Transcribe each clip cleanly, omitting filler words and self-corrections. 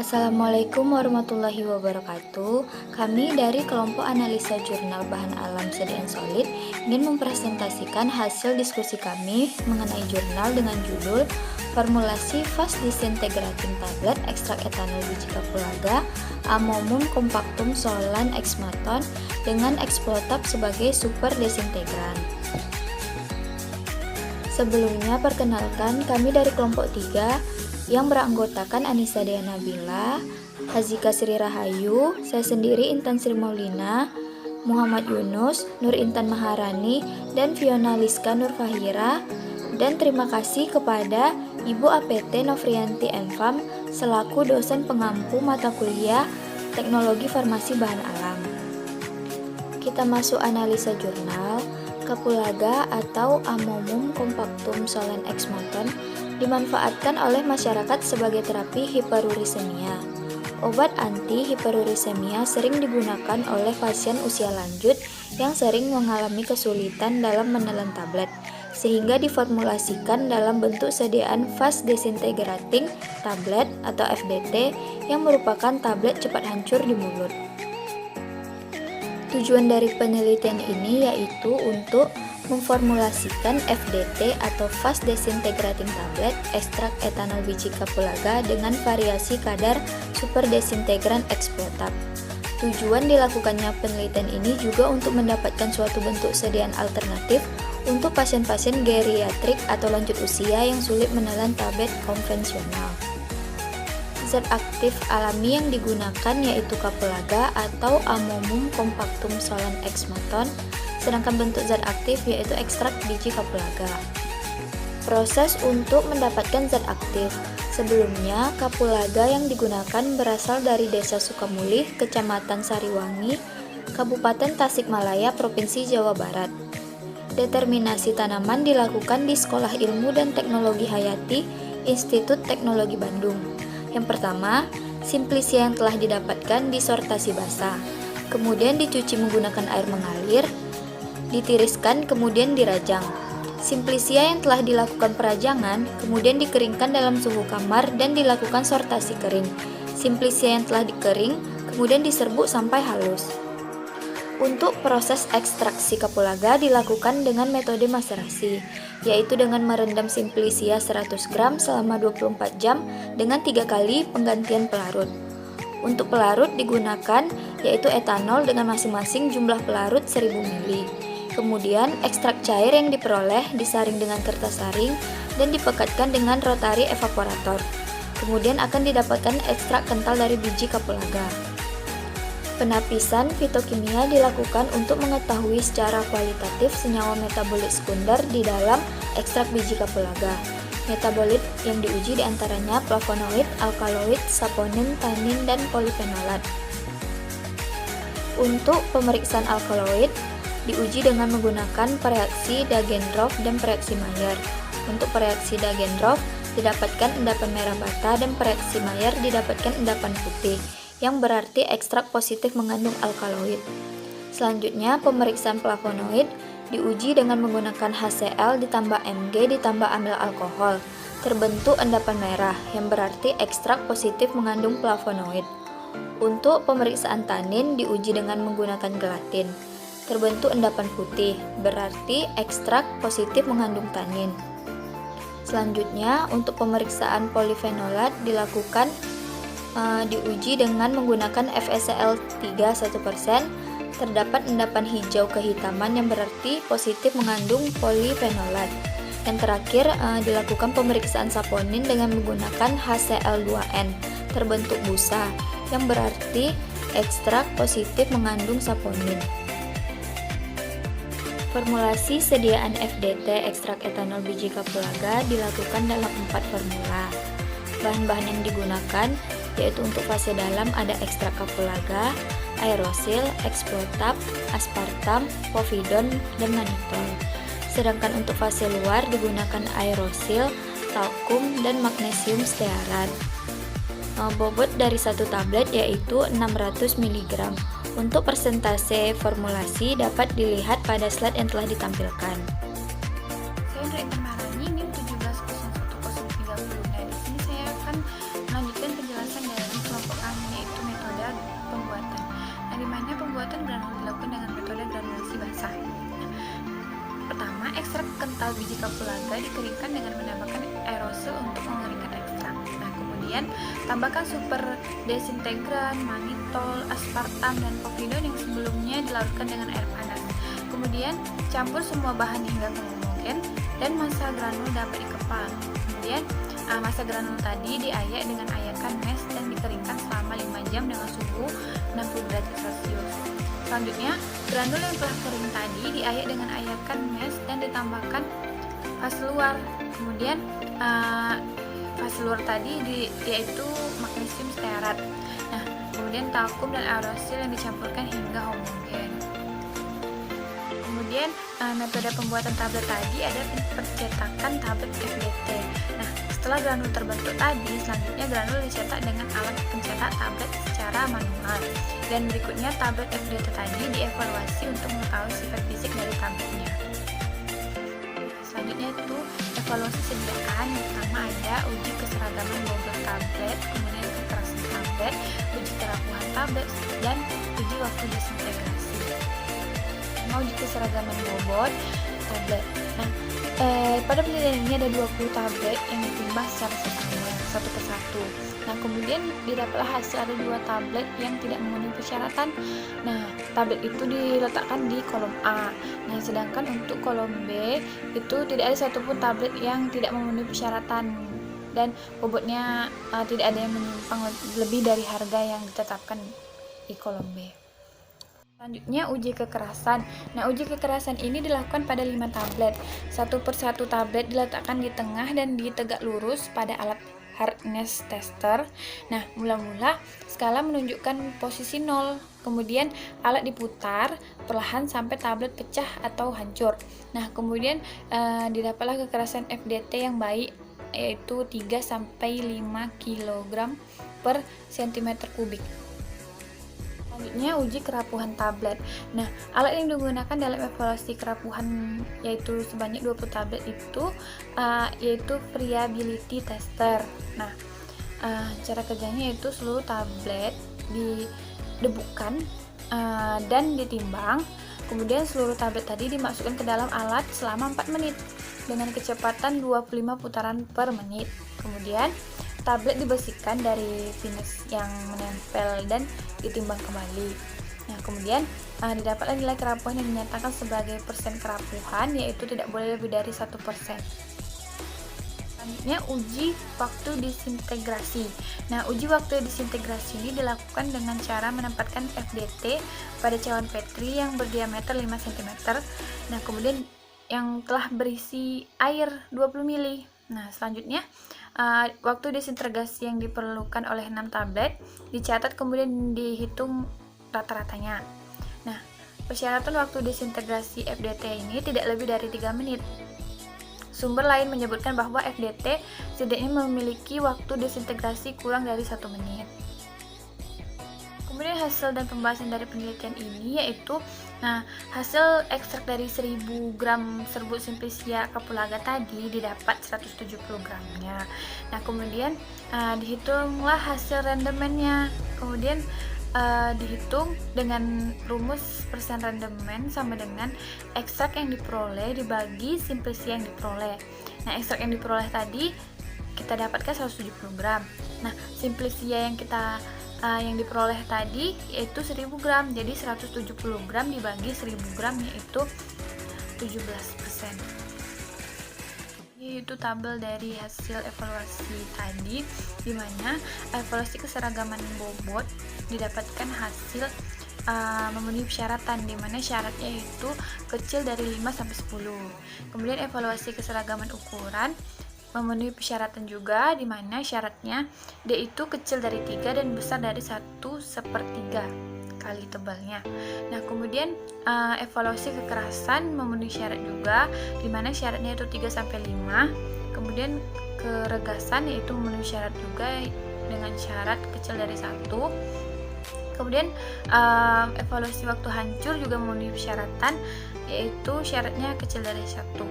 Assalamualaikum warahmatullahi wabarakatuh. Kami dari kelompok analisa jurnal bahan alam sedia solid ingin mempresentasikan hasil diskusi kami mengenai jurnal dengan judul Formulasi Fast Disintegrating Tablet Ekstrak Etanol Biji Kapulaga Amomum Compactum Solan Exmaton dengan Explotab sebagai super desintegran. Sebelumnya perkenalkan, kami dari kelompok 3 yang beranggotakan Anissa Dea Nabila, Hazika Sri Rahayu, saya sendiri Intan Sri Maulina, Muhammad Yunus, Nur Intan Maharani, dan Fiona Liska Nur Fahira. Dan terima kasih kepada Ibu APT Novrianti Enfam selaku dosen pengampu mata kuliah Teknologi Farmasi Bahan Alam. Kita masuk analisa jurnal. Kapulaga atau Amomum Compactum Solan Exmaton dimanfaatkan oleh masyarakat sebagai terapi hiperurisemia. Obat anti hiperurisemia sering digunakan oleh pasien usia lanjut yang sering mengalami kesulitan dalam menelan tablet, sehingga diformulasikan dalam bentuk sediaan Fast Disintegrating Tablet atau FDT yang merupakan tablet cepat hancur di mulut. Tujuan dari penelitian ini yaitu untuk memformulasikan FDT atau Fast Disintegrating Tablet ekstrak etanol biji kapulaga dengan variasi kadar super desintegran Explotab. Tujuan dilakukannya penelitian ini juga untuk mendapatkan suatu bentuk sediaan alternatif untuk pasien-pasien geriatrik atau lanjut usia yang sulit menelan tablet konvensional. Zat aktif alami yang digunakan yaitu kapulaga atau Amomum Compactum Solan Exmaton, sedangkan bentuk zat aktif yaitu ekstrak biji kapulaga. Proses untuk mendapatkan zat aktif. Sebelumnya, kapulaga yang digunakan berasal dari Desa Sukamulih, Kecamatan Sariwangi, Kabupaten Tasikmalaya, Provinsi Jawa Barat. Determinasi tanaman dilakukan di Sekolah Ilmu dan Teknologi Hayati, Institut Teknologi Bandung. Yang pertama, simplisia yang telah didapatkan disortasi basah, kemudian dicuci menggunakan air mengalir, ditiriskan kemudian dirajang. Simplisia yang telah dilakukan perajangan, kemudian dikeringkan dalam suhu kamar dan dilakukan sortasi kering. Simplisia yang telah dikering, kemudian diserbuk sampai halus. Untuk proses ekstraksi kapulaga dilakukan dengan metode maserasi, yaitu dengan merendam simplisia 100 gram selama 24 jam dengan 3 kali penggantian pelarut. Untuk pelarut digunakan yaitu etanol dengan masing-masing jumlah pelarut 1000 ml. Kemudian ekstrak cair yang diperoleh disaring dengan kertas saring dan dipekatkan dengan rotary evaporator. Kemudian akan didapatkan ekstrak kental dari biji kapulaga. Penapisan fitokimia dilakukan untuk mengetahui secara kualitatif senyawa metabolit sekunder di dalam ekstrak biji kapulaga. Metabolit yang diuji diantaranya flavonoid, alkaloid, saponin, tanin, dan polifenolat. Untuk pemeriksaan alkaloid, diuji dengan menggunakan pereaksi Dagendorf dan pereaksi Mayer. Untuk pereaksi Dagendorf didapatkan endapan merah bata dan pereaksi Mayer didapatkan endapan putih, yang berarti ekstrak positif mengandung alkaloid. Selanjutnya, pemeriksaan flavonoid diuji dengan menggunakan HCl ditambah Mg ditambah amil alkohol. Terbentuk endapan merah, yang berarti ekstrak positif mengandung flavonoid. Untuk pemeriksaan tanin diuji dengan menggunakan gelatin. Terbentuk endapan putih, berarti ekstrak positif mengandung tanin. Selanjutnya, untuk pemeriksaan polifenolat dilakukan diuji dengan menggunakan FeCl3 1%, terdapat endapan hijau kehitaman yang berarti positif mengandung polifenolat. Yang terakhir dilakukan pemeriksaan saponin dengan menggunakan HCl2n, terbentuk busa, yang berarti ekstrak positif mengandung saponin. Formulasi sediaan FDT ekstrak etanol biji kapulaga dilakukan dalam 4 formula. Bahan-bahan yang digunakan yaitu untuk fase dalam ada ekstrak kapulaga, aerosil, explotab, aspartam, povidon, dan mannitol. Sedangkan untuk fase luar digunakan aerosil, talkum, dan magnesium stearat. Bobot dari satu tablet yaitu 600 mg. Untuk persentase formulasi dapat dilihat pada slide yang telah ditampilkan. Saya Nur Intan Maharani, NIM 17011030. Nah, di sini saya akan melanjutkan penjelasan dari kelompok ekstrak kental biji kapulaga dikeringkan dengan menambahkan aerosol untuk mengeringkan ekstrak. Nah, kemudian tambahkan super desintegran, mannitol, aspartam, dan povidon yang sebelumnya dilarutkan dengan air panas. Kemudian campur semua bahan hingga homogen dan massa granul dapat dikepal. Kemudian massa granul tadi diayak dengan ayakan mes dan dikeringkan selama 5 jam dengan suhu 60 derajat Celcius. Selanjutnya, granul yang telah kering tadi diayak dengan ayakan mes dan ditambahkan fase luar. Kemudian fase luar tadi yaitu magnesium stearat. Nah, kemudian talkum dan aerosol yang dicampurkan hingga homogen. Kemudian metode pembuatan tablet tadi ada percetakan tablet FDT. Nah, setelah granul terbentuk tadi, selanjutnya granul dicetak dengan alat pencetak tablet secara manual. Dan berikutnya tablet FDT tadi dievaluasi untuk mengetahui sifat fisik dari tabletnya. Selanjutnya itu evaluasi sediaan. Yang pertama ada uji keseragaman bobot tablet, kemudian kekerasan tablet, uji kerapuhan tablet, dan uji waktu desintegrasi. Uji keseragaman bobot tablet. Nah, pada penelitian ini ada 20 tablet yang ditimbang secara sama satu persatu. Nah, kemudian didapatlah hasil ada 2 tablet yang tidak memenuhi persyaratan. Nah, tablet itu diletakkan di kolom A. Nah, sedangkan untuk kolom B itu tidak ada satupun tablet yang tidak memenuhi persyaratan dan bobotnya tidak ada yang menyimpang lebih dari harga yang ditetapkan di kolom B. Selanjutnya uji kekerasan. Nah, uji kekerasan ini dilakukan pada 5 tablet. Satu persatu tablet diletakkan di tengah dan ditegak lurus pada alat hardness tester. Nah, mula-mula skala menunjukkan posisi 0. Kemudian alat diputar perlahan sampai tablet pecah atau hancur. Nah, kemudian didapatlah kekerasan FDT yang baik, yaitu 3-5 kg per cm kubik. Selanjutnya uji kerapuhan tablet. Nah, alat yang digunakan dalam evaluasi kerapuhan yaitu sebanyak 20 tablet itu yaitu friability tester. Nah, cara kerjanya yaitu seluruh tablet didebukan dan ditimbang. Kemudian seluruh tablet tadi dimasukkan ke dalam alat selama 4 menit dengan kecepatan 25 putaran per menit. Kemudian tablet dibersihkan dari finish yang menempel dan ditimbang kembali. Nah, kemudian didapatlah nilai kerapuhan yang dinyatakan sebagai persen kerapuhan, yaitu tidak boleh lebih dari 1%. Selanjutnya uji waktu disintegrasi. Nah, uji waktu disintegrasi ini dilakukan dengan cara menempatkan FDT pada cawan Petri yang berdiameter 5 cm. Nah, kemudian yang telah berisi air 20 ml. Nah, selanjutnya waktu disintegrasi yang diperlukan oleh 6 tablet dicatat kemudian dihitung rata-ratanya. Nah, persyaratan waktu disintegrasi FDT ini tidak lebih dari 3 menit. Sumber lain menyebutkan bahwa FDT setidaknya memiliki waktu disintegrasi kurang dari 1 menit. Kemudian hasil dan pembahasan dari penelitian ini yaitu hasil ekstrak dari 1000 gram serbuk Simplicia kapulaga tadi didapat 170 gramnya. Nah, kemudian dihitunglah hasil rendemennya. Kemudian dihitung dengan rumus persen rendemen sama dengan ekstrak yang diperoleh dibagi Simplicia yang diperoleh. Nah, ekstrak yang diperoleh tadi kita dapatkan 170 gram. Nah, Simplicia yang diperoleh tadi yaitu 1000 gram, jadi 170 gram dibagi 1000 gram yaitu 17%. Yaitu tabel dari hasil evaluasi tadi, di mana evaluasi keseragaman bobot didapatkan hasil memenuhi persyaratan, di mana syaratnya yaitu kecil dari 5 sampai 10. Kemudian evaluasi keseragaman ukuran memenuhi persyaratan juga, di mana syaratnya D itu kecil dari 3 dan besar dari 1/3 kali tebalnya. Nah, kemudian evaluasi kekerasan memenuhi syarat juga, di mana syaratnya itu 3-5. Kemudian keregasan yaitu memenuhi syarat juga dengan syarat kecil dari 1. Kemudian evaluasi waktu hancur juga memenuhi persyaratan, yaitu syaratnya kecil dari 1.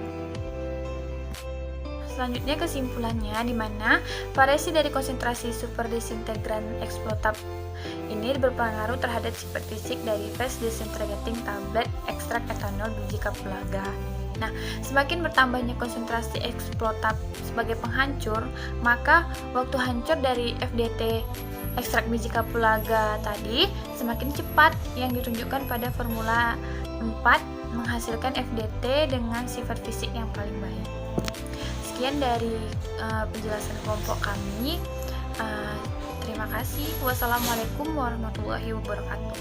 Selanjutnya kesimpulannya, di mana variasi dari konsentrasi super desintegran eksplotab ini berpengaruh terhadap sifat fisik dari fast disintegrating tablet ekstrak etanol biji kapulaga. Nah, semakin bertambahnya konsentrasi eksploitat sebagai penghancur, maka waktu hancur dari FDT ekstrak biji kapulaga tadi semakin cepat, yang ditunjukkan pada formula 4 menghasilkan FDT dengan sifat fisik yang paling baik. Sekian dari penjelasan kelompok kami. Terima kasih. Wassalamualaikum warahmatullahi wabarakatuh.